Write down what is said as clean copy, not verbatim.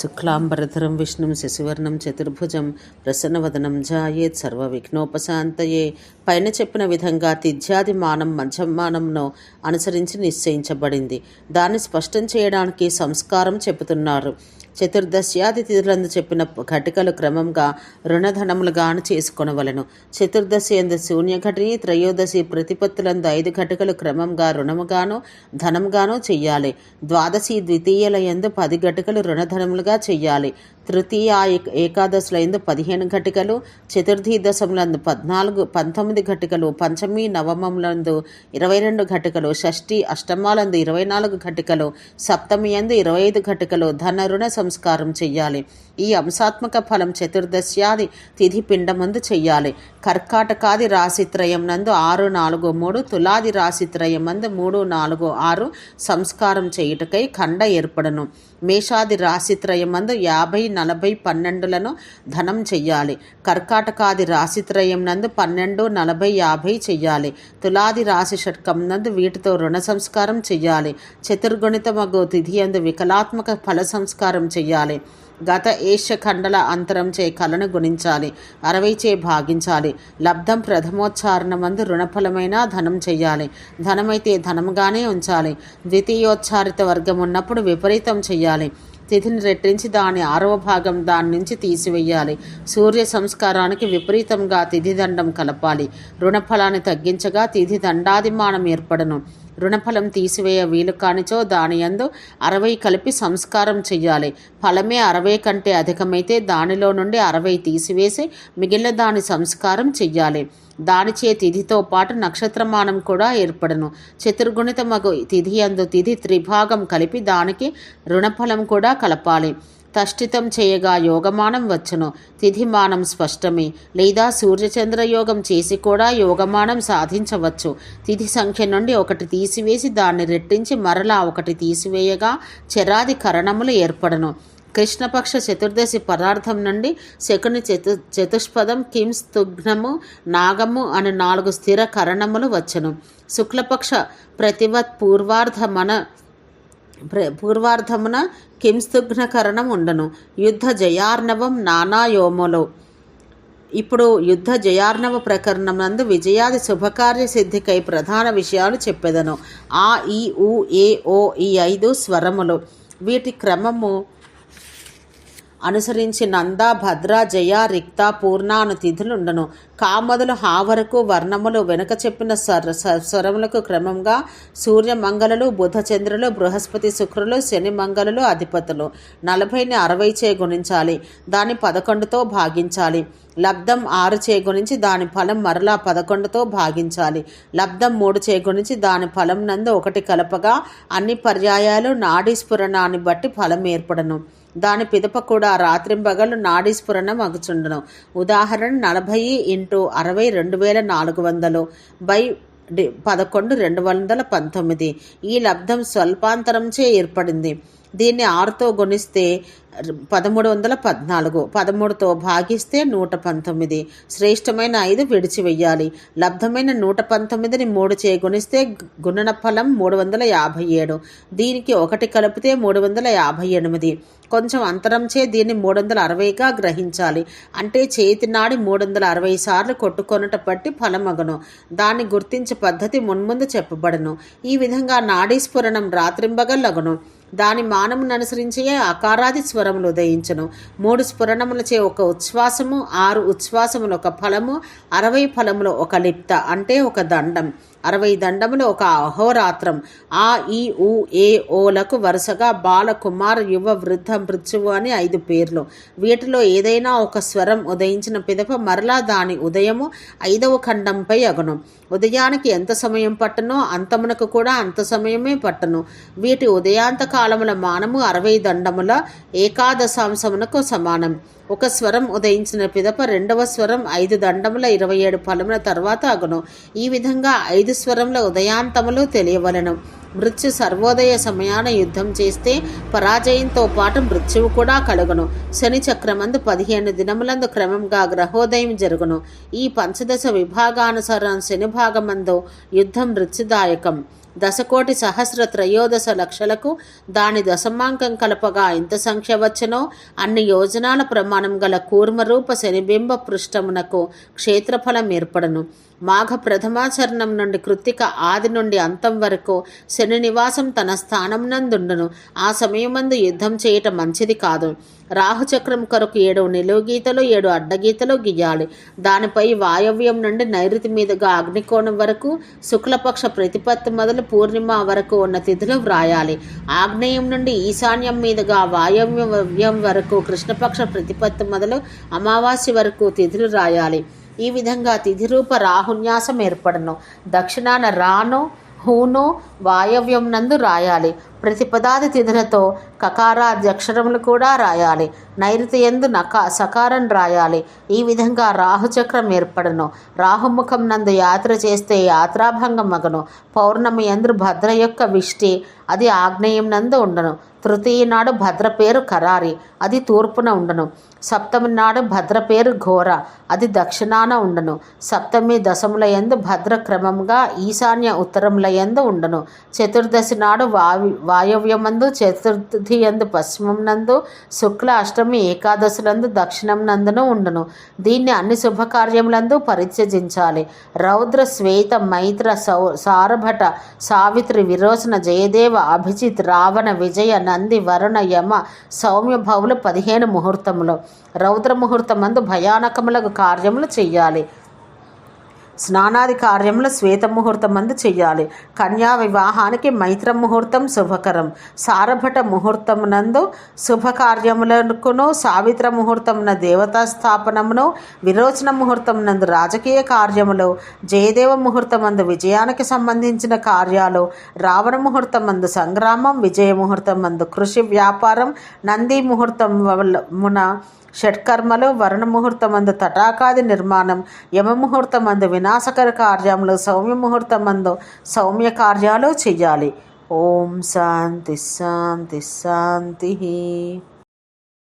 శుక్లాంబరధరం విష్ణుం శశివర్ణం చతుర్భుజం ప్రసన్నవదనం ధ్యాయేత్ సర్వవిఘ్నోపశాంతయే. పైన చెప్పిన విధంగా తిథ్యాది మానం మధ్యమానంను అనుసరించి నిశ్చయించబడింది. దాన్ని స్పష్టం చేయడానికి సంస్కారం చెబుతున్నారు. చతుర్దశ్యాది తిథులందు చెప్పిన ఘటికలు క్రమంగా రుణధనములుగాను చేసుకొనవలను. చతుర్దశి ఎందు శూన్యఘటిని, త్రయోదశి ప్రతిపత్తులందు 5 ఘటికలు క్రమంగా రుణముగాను ధనముగాను చెయ్యాలి. ద్వాదశి ద్వితీయుల యందు 10 ఘటికలు రుణధనములుగా చెయ్యాలి. తృతీయ ఏకాదశుల యందు 15 ఘటికలు, చతుర్థి దశములందు 19 ఘటికలు, పంచమి నవమములందు 22 ఘటికలు, షష్ఠి అష్టమాలందు 24 ఘటికలు, సప్తమి యందు 25 ఘటికలు ధన రుణ సంస్కారం చెయ్యాలి. ఈ అంశాత్మక ఫలం చతుర్దశ్యాది తిథి పిండమందు చెయ్యాలి. కర్కాటకాది రాశిత్రయం నందు 6, 4, 3, తులాది రాశిత్రయం నందు 3, 4, 6 సంస్కారం చేయుటకై ఖండ ఏర్పడను. మేషాది రాశిత్రయం నందు 50, 40, 12లను ధనం చెయ్యాలి. కర్కాటకాది రాశిత్రయం నందు 12, 40, 50 చెయ్యాలి. తులాది రాశి షట్కం నందు వీటితో రుణ సంస్కారం చెయ్యాలి. చతుర్గుణితమగు తిథి యందు వికలాత్మక ఫల సంస్కారం చెయ్యాలి. గత ఏష్య ఖండల అంతరం చే కలను గుణించాలి. 60 చే భాగించాలి. లబ్ధం ప్రథమోచ్చారణమందు రుణఫలమైన ధనం చెయ్యాలి. ధనమైతే ధనముగానే ఉంచాలి. ద్వితీయోచ్చారిత వర్గం ఉన్నప్పుడు విపరీతం చెయ్యాలి. తిథిని రెట్టించి దాని 6వ భాగం దాని నుంచి తీసివేయాలి. సూర్య సంస్కారానికి విపరీతంగా తిథి దండం కలపాలి. రుణఫలాన్ని తగ్గించగా తిథి దండాదిమానం ఏర్పడను. రుణఫలం తీసివేయ వీలు కానిచో దాని యందు 60 కలిపి సంస్కారం చెయ్యాలి. ఫలమే 60 కంటే అధికమైతే దానిలో నుండి 60 తీసివేసి మిగిలిన దాని సంస్కారం చెయ్యాలి. దానిచే తిథితో పాటు నక్షత్రమానం కూడా ఏర్పడను. చతుర్గుణిత మగు తిథి యందు తిథి త్రిభాగం కలిపి దానికి రుణఫలం కూడా కలపాలి. తష్టితం చేయగా యోగమానం వచ్చును. తిథిమానం స్పష్టమే. లేదా సూర్యచంద్ర యోగం చేసి కూడా యోగమానం సాధించవచ్చు. తిథి సంఖ్య నుండి 1 తీసివేసి దాన్ని రెట్టించి మరలా 1 తీసివేయగా చరాది కరణములు ఏర్పడను. కృష్ణపక్ష చతుర్దశి పదార్థం నుండి శకుని చతుష్పదం, కింస్తుఘ్నము, నాగము అని 4 స్థిర కరణములు వచ్చును. శుక్లపక్ష ప్రతివత్ పూర్వార్ధమున కింస్తుఘ్నకరణం ఉండను. యుద్ధ జయార్ణవం నానాయోములు. ఇప్పుడు యుద్ధ జయార్ణవ ప్రకరణం నందు విజయాది శుభకార్య సిద్ధికై ప్రధాన విషయాలు చెప్పెదను. ఆ, ఈ, ఊ, ఏ, ఓ ఈ 5 స్వరములు. వీటి క్రమము అనుసరించి నంద, భద్ర, జయ, రిక్త, పూర్ణ అను తిథులుండను. కామదులు హా వరకు వర్ణములు వెనుక చెప్పిన స్వరములకు క్రమంగా సూర్య మంగళులు, బుధ చంద్రులు, బృహస్పతి శుక్రులు, శని మంగళులు అధిపతులు. 40ని 60 చే గుణించాలి. దాన్ని 11తో భాగించాలి. లబ్ధం 6 చే గుణించి దాని ఫలం మరలా 11తో భాగించాలి. లబ్ధం 3 చే గుణించి దాని ఫలం నందు 1 కలపగా అన్ని పర్యాయాలు నాడీ స్ఫురణాన్ని బట్టి ఫలం ఏర్పడను. దాని పిదప కూడా రాత్రింబగళ్ళు నాడీ స్ఫురణం అగుచుండును. ఉదాహరణ 40 × 60 2400 బై 11 219. ఈ లబ్ధం స్వల్పాంతరంచే ఏర్పడింది. దీన్ని 6తో గుణిస్తే 1314, 13తో భాగిస్తే 119. శ్రేష్టమైన 5 విడిచివెయ్యాలి. లబ్ధమైన 119ని 3 చే గుణిస్తే గుణన ఫలం 357. దీనికి 1 కలిపితే 358. కొంచెం అంతరంచే దీన్ని 360గా గ్రహించాలి. అంటే చేతినాడి 360 సార్లు కొట్టుకొనుట పట్టి ఫలమగను. దాన్ని గుర్తించే పద్ధతి మున్ముందు చెప్పబడను. ఈ విధంగా నాడీ స్ఫురణం రాత్రింబగల్లగును. దాని మానమును అనుసరించే అకారాది స్వరములు ఉదయించను. 3 స్ఫురణములచే 1 ఉచ్ఛ్వాసము, 6 ఉచ్ఛ్వాసములు 1 ఫలము, 60 ఫలములు 1 లిప్త అంటే 1 దండం, 60 దండములు 1 అహోరాత్రం. ఆ, ఈ, ఊ, ఏ, ఓలకు వరుసగా బాల, కుమార, యువ, వృద్ధ, మృత్యువు అని 5 పేర్లు. వీటిలో ఏదైనా 1 స్వరం ఉదయించిన పిదప మరలా దాని ఉదయము 5వ ఖండంపై అగును. ఉదయానికి ఎంత సమయం పట్టనో అంతమునకు కూడా అంత సమయమే పట్టను. వీటి ఉదయాంత కాలముల మానము 60 దండముల ఏకాదశాంశమునకు సమానం. 1 స్వరం ఉదయించిన పిదప 2వ స్వరం 5 దండముల 27 ఫలముల తర్వాత అగును. ఈ విధంగా 5 స్వరముల ఉదయాంతములు తెలియవలెను. మృత్యు సర్వోదయ సమయాన యుద్ధం చేస్తే పరాజయంతో పాటు మృత్యువు కూడా కలుగును. శని చక్రమందు 15 దినములందు క్రమంగా గ్రహోదయం జరుగును. ఈ పంచదశ విభాగానుసారం శని భాగమందు యుద్ధం మృత్యుదాయకం. దశకోటి సహస్ర త్రయోదశ లక్షలకు దాని దశమాంకం కలపగా ఎంత సంఖ్య వచ్చనో అన్ని యోజనాల ప్రమాణం గల కూర్మరూప శనిబింబ పృష్ఠమునకు క్షేత్రఫలం ఏర్పడను. మాఘ ప్రథమాచరణం నుండి కృత్తిక ఆది నుండి అంతం వరకు శని నివాసం తన స్థానం నందుండును. ఆ సమయమందు యుద్ధం చేయటం మంచిది కాదు. రాహుచక్రం కొరకు 7 నిలువు గీతలు 7 అడ్డగీతలు గీయాలి. దానిపై వాయవ్యం నుండి నైరుతి మీదుగా అగ్నికోణం వరకు శుక్లపక్ష ప్రతిపత్తి మొదలు పూర్ణిమ వరకు ఉన్న తిథులు వ్రాయాలి. ఆగ్నేయం నుండి ఈశాన్యం మీదుగా వాయవ్యం వరకు కృష్ణపక్ష ప్రతిపత్తి మొదలు అమావాస్య వరకు తిథులు రాయాలి. ఈ విధంగా తిథిరూప రాహున్యాసం ఏర్పడను. దక్షిణాన రాను హూను వాయవ్యం నందు రాయాలి. ప్రతిపదాది తిథులతో కకారాది అక్షరములు కూడా రాయాలి. నైరుతి యందు సకారం రాయాలి. ఈ విధంగా రాహుచక్రం ఏర్పడను. రాహుముఖం నందు యాత్ర చేస్తే యాత్రాభంగం మగను. పౌర్ణమి యందు భద్ర యొక్క విష్టి, అది ఆగ్నేయం నందు ఉండను. తృతీయ నాడు భద్ర పేరు కరారి, అది తూర్పున ఉండను. సప్తమి నాడు భద్ర పేరు ఘోర, అది దక్షిణాన ఉండను. సప్తమి దశముల యందు భద్ర క్రమంగా ఈశాన్య ఉత్తరముల యందు ఉండను. చతుర్దశి నాడు వాయవ్యమందు, చతుర్థి యందు పశ్చిమం నందు, శుక్ల అష్టమి ఏకాదశులందు దక్షిణం నందును ఉండును. దీన్ని అన్ని శుభకార్యములందు పరిత్యజించాలి. రౌద్ర శ్వేత మైత్ర సారభట సావిత్రి విరోచన జయదేవ అభిజిత్ రావణ విజయ నంది వరుణ యమ సౌమ్య భవులు 15 ముహూర్తములు. రౌద్ర ముహూర్తమందు భయానకములకు కార్యములు చెయ్యాలి. స్నానాది కార్యములు శ్వేత ముహూర్తమందు చెయ్యాలి. కన్యా వివాహానికి మైత్ర ముహూర్తం శుభకరం. సారభట ముహూర్తమునందు శుభకార్యములకును, సావిత్ర ముహూర్తమున దేవతా స్థాపనమును, విరోచన ముహూర్తమునందు రాజకీయ కార్యములు, జయదేవ ముహూర్తమందు విజయానికి సంబంధించిన కార్యాలు, రావణ ముహూర్తమందు సంగ్రామం, విజయ ముహూర్తమందు కృషి వ్యాపారం, నంది ముహూర్తమున షట్కర్మలు, వరుణ ముహూర్తమందు తటాకాది నిర్మాణం, యమ ముహూర్తమందు వినాశకర కార్యములు, సౌమ్య ముహూర్తమందు సౌమ్య కార్యాలు చెయ్యాలి. ఓం శాంతి శాంతి శాంతి.